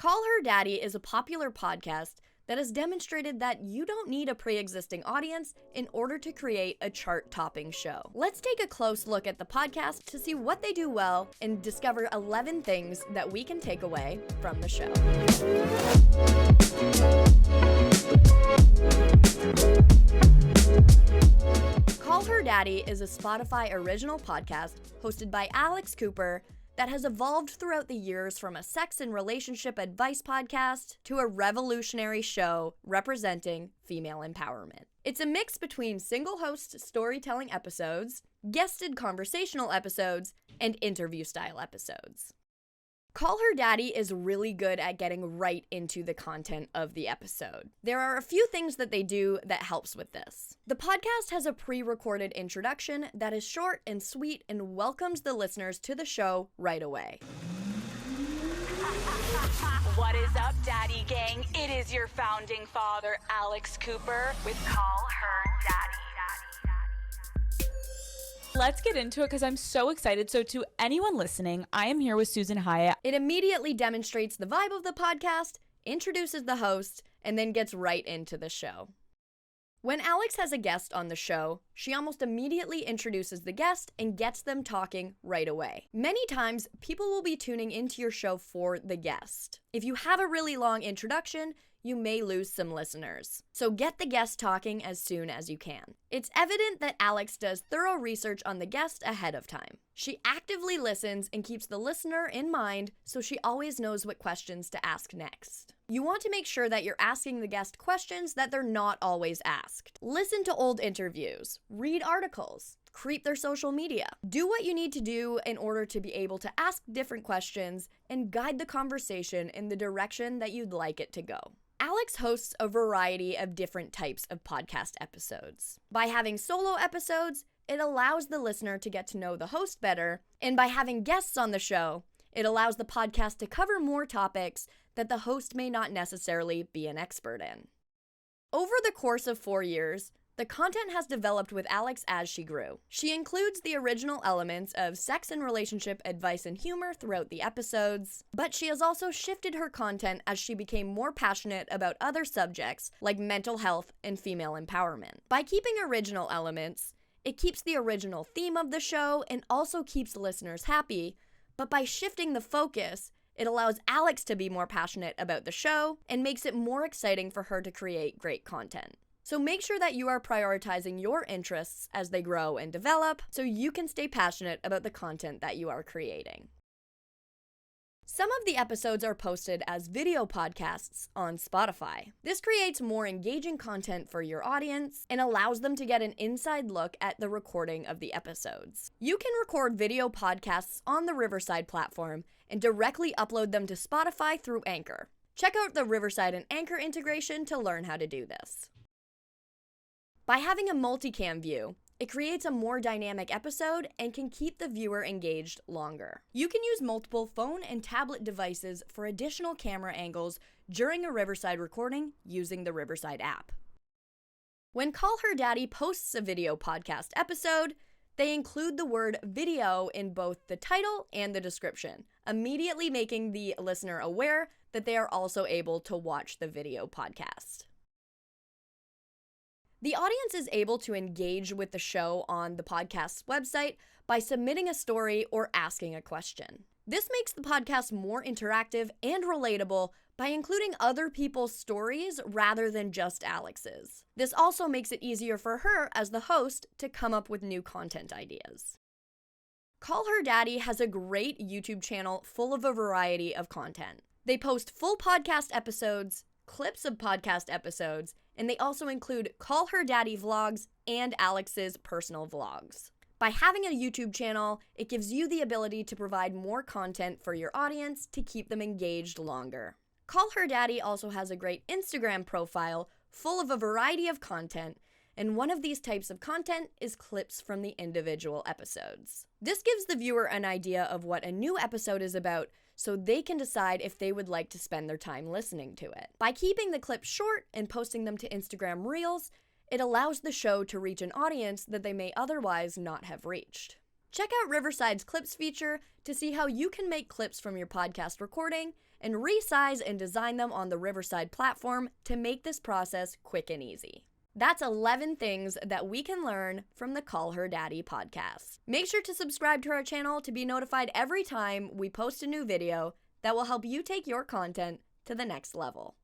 Call Her Daddy is a popular podcast that has demonstrated that you don't need a pre-existing audience in order to create a chart-topping show. Let's take a close look at the podcast to see what they do well and discover 11 things that we can take away from the show. Call Her Daddy is a Spotify original podcast hosted by Alex Cooper that has evolved throughout the years from a sex and relationship advice podcast to a revolutionary show representing female empowerment. It's a mix between single-host storytelling episodes, guested conversational episodes, and interview-style episodes. Call Her Daddy is really good at getting right into the content of the episode. There are a few things that they do that helps with this. The podcast has a pre-recorded introduction that is short and sweet and welcomes the listeners to the show right away. What is up, Daddy Gang? It is your founding father, Alex Cooper, with Call Her Daddy. Let's get into it because I'm so excited. So to anyone listening, I am here with Susan Hyatt. It immediately demonstrates the vibe of the podcast, introduces the host, and then gets right into the show. When Alex has a guest on the show, she almost immediately introduces the guest and gets them talking right away. Many times, people will be tuning into your show for the guest. If you have a really long introduction, you may lose some listeners. So get the guest talking as soon as you can. It's evident that Alex does thorough research on the guest ahead of time. She actively listens and keeps the listener in mind, so she always knows what questions to ask next. You want to make sure that you're asking the guest questions that they're not always asked. Listen to old interviews, read articles, creep their social media. Do what you need to do in order to be able to ask different questions and guide the conversation in the direction that you'd like it to go. Alex hosts a variety of different types of podcast episodes. By having solo episodes, it allows the listener to get to know the host better, and by having guests on the show, it allows the podcast to cover more topics that the host may not necessarily be an expert in. Over the course of 4 years, the content has developed with Alex as she grew. She includes the original elements of sex and relationship advice and humor throughout the episodes, but she has also shifted her content as she became more passionate about other subjects like mental health and female empowerment. By keeping original elements, it keeps the original theme of the show and also keeps listeners happy, but by shifting the focus, it allows Alex to be more passionate about the show and makes it more exciting for her to create great content. So make sure that you are prioritizing your interests as they grow and develop so you can stay passionate about the content that you are creating. Some of the episodes are posted as video podcasts on Spotify. This creates more engaging content for your audience and allows them to get an inside look at the recording of the episodes. You can record video podcasts on the Riverside platform and directly upload them to Spotify through Anchor. Check out the Riverside and Anchor integration to learn how to do this. By having a multicam view, it creates a more dynamic episode and can keep the viewer engaged longer. You can use multiple phone and tablet devices for additional camera angles during a Riverside recording using the Riverside app. When Call Her Daddy posts a video podcast episode, they include the word video in both the title and the description, immediately making the listener aware that they are also able to watch the video podcast. The audience is able to engage with the show on the podcast's website by submitting a story or asking a question. This makes the podcast more interactive and relatable by including other people's stories rather than just Alex's. This also makes it easier for her as the host to come up with new content ideas. Call Her Daddy has a great YouTube channel full of a variety of content. They post full podcast episodes, clips of podcast episodes, and they also include Call Her Daddy vlogs and Alex's personal vlogs. By having a YouTube channel, it gives you the ability to provide more content for your audience to keep them engaged longer. Call Her Daddy also has a great Instagram profile full of a variety of content, and one of these types of content is clips from the individual episodes. This gives the viewer an idea of what a new episode is about, so they can decide if they would like to spend their time listening to it. By keeping the clips short and posting them to Instagram Reels, it allows the show to reach an audience that they may otherwise not have reached. Check out Riverside's Clips feature to see how you can make clips from your podcast recording and resize and design them on the Riverside platform to make this process quick and easy. That's 11 things that we can learn from the Call Her Daddy podcast. Make sure to subscribe to our channel to be notified every time we post a new video that will help you take your content to the next level.